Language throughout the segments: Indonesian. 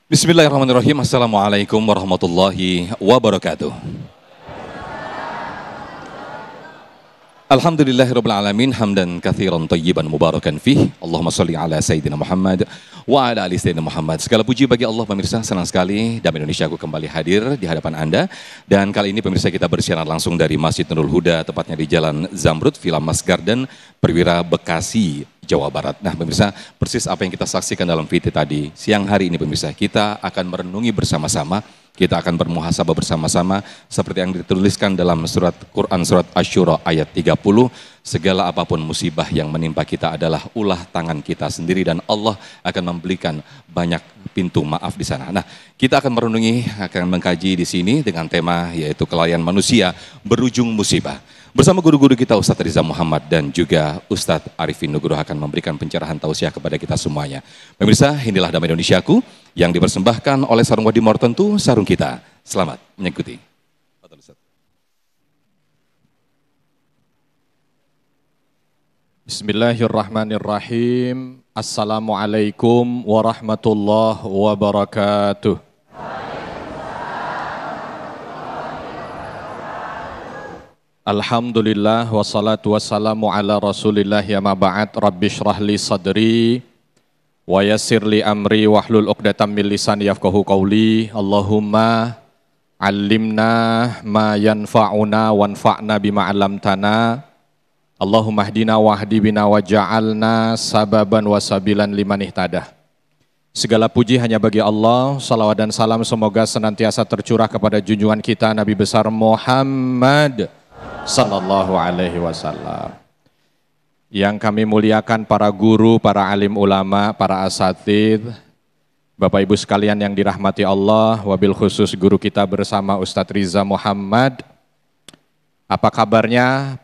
Bismillahirrahmanirrahim. Assalamualaikum warahmatullahi wabarakatuh. Alhamdulillahirabbil alamin hamdan katsiran thayyiban mubarakan fih. Allahumma shalli ala sayyidina Muhammad wa ala ali sayyidina Muhammad. Segala puji bagi Allah pemirsa, senang sekali Damai Indonesia aku kembali hadir di hadapan Anda. Dan kali ini pemirsa kita bersiaran langsung dari Masjid Nurul Huda, tepatnya di Jalan Zamrud, Villa Mas Garden, Perwira, Bekasi, Jawa Barat. Nah pemirsa, persis apa yang kita saksikan dalam VT tadi, siang hari ini pemirsa, kita akan merenungi bersama-sama, kita akan bermuhasabah bersama-sama, seperti yang dituliskan dalam surat Quran, surat Asy-Syura ayat 30, segala apapun musibah yang menimpa kita adalah ulah tangan kita sendiri dan Allah akan memberikan banyak pintu maaf di sana. Nah kita akan merenungi, akan mengkaji di sini dengan tema yaitu kelalaian manusia berujung musibah. Bersama guru-guru kita Ustadz Riza Muhammad dan juga Ustadz Arifin Nugroho akan memberikan pencerahan tausiah kepada kita semuanya. Pemirsa, inilah Damai Indonesiaku yang dipersembahkan oleh Sarung Wadi Mortentu, sarung kita. Selamat mengikuti. Bismillahirrahmanirrahim. Assalamualaikum warahmatullahi wabarakatuh. Alhamdulillah wassalatu wassalamu ala rasulillah ya ma ba'd. Rabbi shrah li sadri wa yassir li amri wahlul uqdatam min lisani yafqahu qawli. Allahumma allimna ma yanfa'una wanfa'na bima 'allamtana. Allahumma hdina wahdi bina waja'alna sababan wasabilan liman ihtadah. Segala puji hanya bagi Allah, salawat dan salam semoga senantiasa tercurah kepada junjungan kita Nabi besar Muhammad sallallahu alaihi wasallam. Yang kami muliakan para guru, para alim ulama, para asatidz, Bapak Ibu sekalian yang dirahmati Allah, wabil khusus guru kita bersama Ustadz Riza Muhammad. Apa kabarnya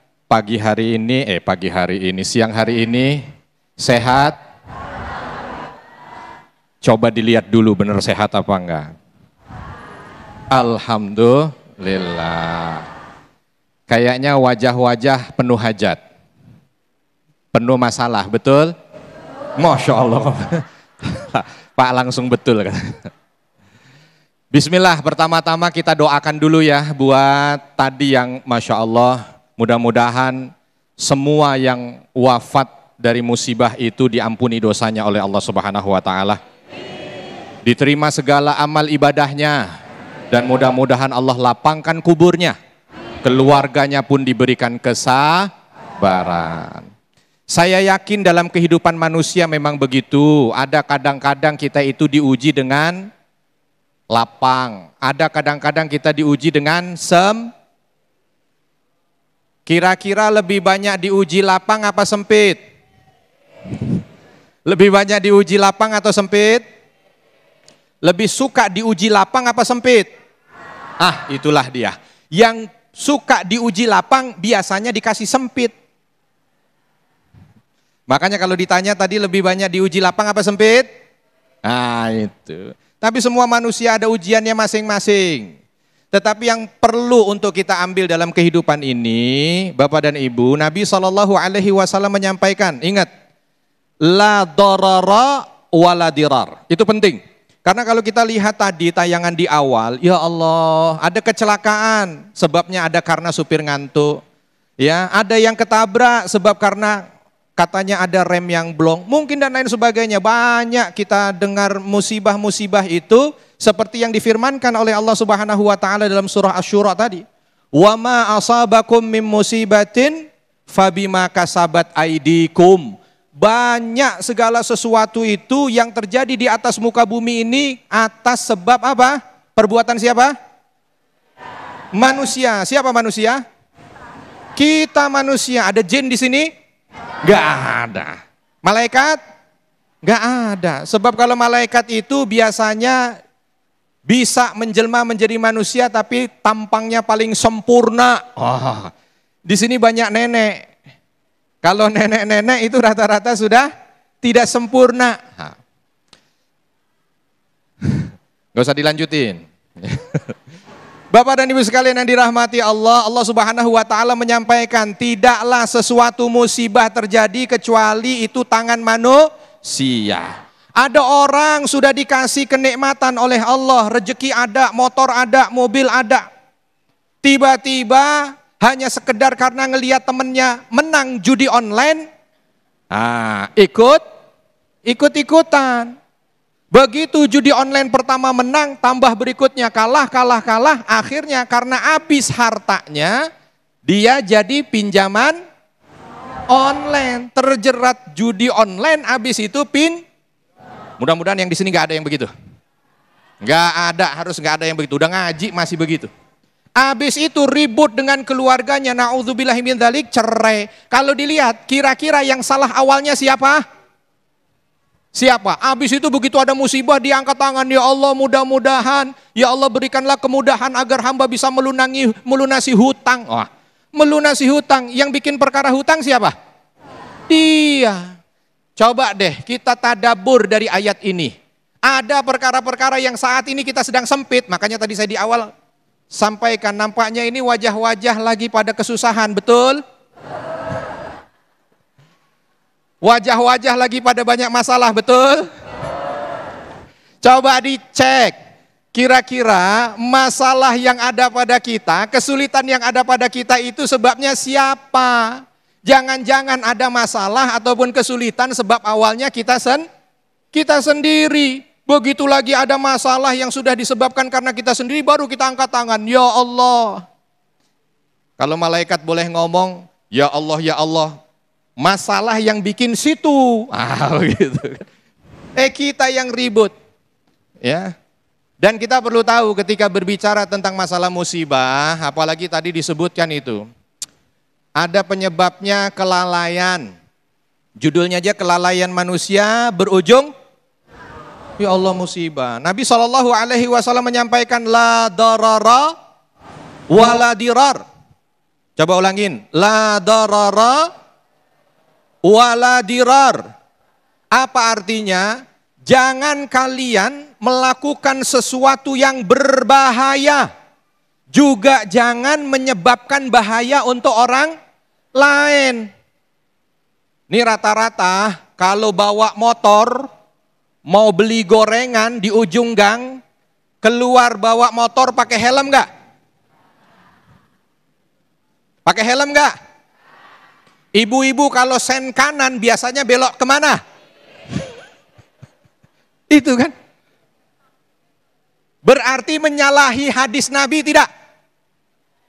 siang hari ini sehat? Coba dilihat dulu benar sehat apa enggak? Alhamdulillah. Kayaknya wajah-wajah penuh hajat, penuh masalah, betul? Masya Allah. Pak langsung betul kan? Bismillah, pertama-tama kita doakan dulu ya buat tadi yang Masya Allah, mudah-mudahan semua yang wafat dari musibah itu diampuni dosanya oleh Allah Subhanahu wa Ta'ala. Diterima segala amal ibadahnya dan mudah-mudahan Allah lapangkan kuburnya. Keluarganya pun diberikan kesabaran. Saya yakin dalam kehidupan manusia memang begitu. Ada kadang-kadang kita itu diuji dengan lapang. Ada kadang-kadang kita diuji dengan Kira-kira lebih banyak diuji lapang apa sempit? Lebih banyak diuji lapang atau sempit? Lebih suka diuji lapang apa sempit? Ah, itulah dia. Yang suka diuji lapang biasanya dikasih sempit. Makanya kalau ditanya tadi lebih banyak diuji lapang apa sempit? Nah itu. Tapi semua manusia ada ujiannya masing-masing. Tetapi yang perlu untuk kita ambil dalam kehidupan ini, Bapak dan Ibu, Nabi SAW menyampaikan, ingat, la darara wala dirar. Itu penting. Karena kalau kita lihat tadi tayangan di awal, ya Allah, ada kecelakaan, sebabnya ada karena supir ngantuk. Ya, ada yang ketabrak sebab karena katanya ada rem yang blong, mungkin dan lain sebagainya. Banyak kita dengar musibah-musibah itu seperti yang difirmankan oleh Allah Subhanahu wa Ta'ala dalam surah Asy-Syura tadi. Wa ma asabakum mim musibatin fabima kasabat aydikum. Banyak segala sesuatu itu yang terjadi di atas muka bumi ini atas sebab apa? Perbuatan siapa? Manusia. Siapa manusia? Kita manusia. Ada jin di sini? Gak ada. Malaikat? Gak ada. Sebab kalau malaikat itu biasanya bisa menjelma menjadi manusia tapi tampangnya paling sempurna. Oh, di sini banyak nenek. Kalau nenek-nenek itu rata-rata sudah tidak sempurna. Gak usah dilanjutin. Bapak dan Ibu sekalian yang dirahmati Allah, Allah Subhanahu wa Ta'ala menyampaikan, tidaklah sesuatu musibah terjadi kecuali itu tangan manusia. Ada orang sudah dikasih kenikmatan oleh Allah, rezeki ada, motor ada, mobil ada. Tiba-tiba hanya sekedar karena ngelihat temennya menang judi online, ikut-ikutan. Begitu judi online pertama menang, tambah berikutnya kalah, akhirnya karena habis hartanya, dia jadi pinjaman online, terjerat judi online, habis itu mudah-mudahan yang di sini nggak ada yang begitu. Nggak ada, harus nggak ada yang begitu. Udah ngaji masih begitu. Habis itu ribut dengan keluarganya, naudzubillahi min dzalik, cerai. Kalau dilihat, kira-kira yang salah awalnya siapa? Siapa? Habis itu begitu ada musibah diangkat tangan, ya Allah mudah-mudahan, ya Allah berikanlah kemudahan agar hamba bisa melunasi hutang. Wah, melunasi hutang, yang bikin perkara hutang siapa? Dia. Coba deh kita tadabbur dari ayat ini. Ada perkara-perkara yang saat ini kita sedang sempit, makanya tadi saya di awal sampaikan, nampaknya ini wajah-wajah lagi pada kesusahan, betul? Wajah-wajah lagi pada banyak masalah, betul? Coba dicek, kira-kira masalah yang ada pada kita, kesulitan yang ada pada kita itu sebabnya siapa? Jangan-jangan ada masalah ataupun kesulitan sebab awalnya kita sendiri. Begitu lagi ada masalah yang sudah disebabkan karena kita sendiri, baru kita angkat tangan, ya Allah. Kalau malaikat boleh ngomong, ya Allah, ya Allah, masalah yang bikin situ. Gitu. Kita yang ribut. Ya. Dan kita perlu tahu ketika berbicara tentang masalah musibah, apalagi tadi disebutkan itu, ada penyebabnya kelalaian. Judulnya aja kelalaian manusia berujung, ya Allah, musibah. Nabi SAW menyampaikan, la darara wa la dirar. Coba ulangin, la darara wala dirar. Apa artinya? Jangan kalian melakukan sesuatu yang berbahaya, juga jangan menyebabkan bahaya untuk orang lain. Ini rata-rata kalau bawa motor, mau beli gorengan di ujung gang, keluar bawa motor pakai helm nggak? Pakai helm nggak? Ibu-ibu kalau sen kanan biasanya belok kemana? Itu kan. Berarti menyalahi hadis Nabi tidak?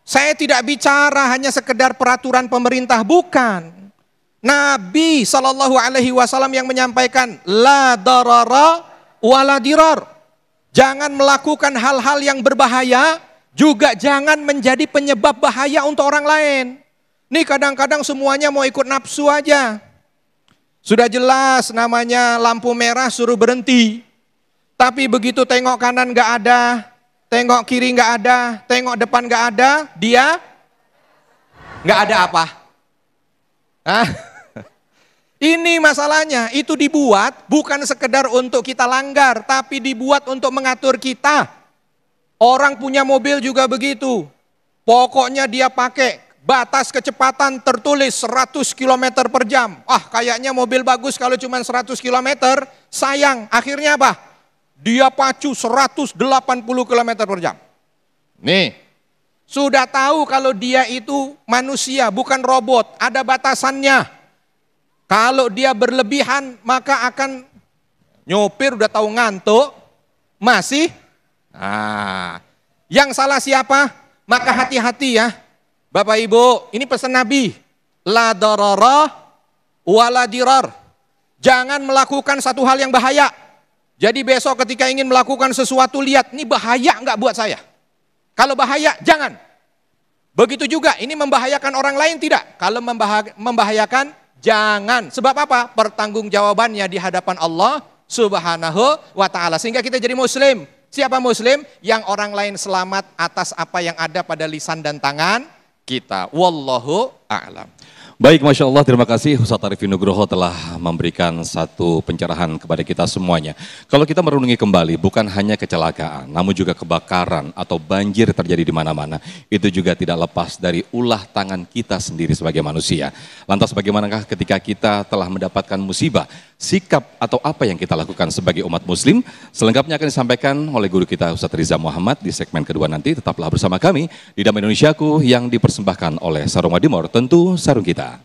Saya tidak bicara hanya sekedar peraturan pemerintah, bukan. Nabi SAW yang menyampaikan, la darara wa la dirar. Jangan melakukan hal-hal yang berbahaya, juga jangan menjadi penyebab bahaya untuk orang lain. Nih kadang-kadang semuanya mau ikut nafsu aja. Sudah jelas namanya lampu merah suruh berhenti. Tapi begitu tengok kanan gak ada, tengok kiri gak ada, tengok depan gak ada, dia gak ada apa? Ini masalahnya, itu dibuat bukan sekedar untuk kita langgar, tapi dibuat untuk mengatur kita. Orang punya mobil juga begitu. Pokoknya dia pakai batas kecepatan tertulis 100 km per jam. Kayaknya mobil bagus kalau cuma 100 km, sayang. Akhirnya apa? Dia pacu 180 km per jam. Nih, sudah tahu kalau dia itu manusia, bukan robot. Ada batasannya. Kalau dia berlebihan, maka akan nyopir udah tahu ngantuk, masih. Yang salah siapa? Maka hati-hati ya. Bapak Ibu, ini pesan Nabi, la darara wa la dirar. Jangan melakukan satu hal yang bahaya. Jadi besok ketika ingin melakukan sesuatu, lihat, ini bahaya enggak buat saya? Kalau bahaya, jangan. Begitu juga, ini membahayakan orang lain tidak? Kalau membahayakan, jangan. Sebab apa? Pertanggungjawabannya di hadapan Allah Subhanahu wa ta'ala. Sehingga kita jadi muslim. Siapa muslim? Yang orang lain selamat atas apa yang ada pada lisan dan tangan kita. Wallahu a'lam. Baik, Masya Allah, terima kasih Ustaz Arifin Nugroho telah memberikan satu pencerahan kepada kita semuanya. Kalau kita merenungi kembali, bukan hanya kecelakaan, namun juga kebakaran atau banjir terjadi di mana-mana. Itu juga tidak lepas dari ulah tangan kita sendiri sebagai manusia. Lantas bagaimanakah ketika kita telah mendapatkan musibah, sikap atau apa yang kita lakukan sebagai umat muslim? Selengkapnya akan disampaikan oleh guru kita Ustaz Riza Muhammad di segmen kedua nanti. Tetaplah bersama kami di Damai Indonesiaku yang dipersembahkan oleh Sarung Madimor, tentu sarung kita.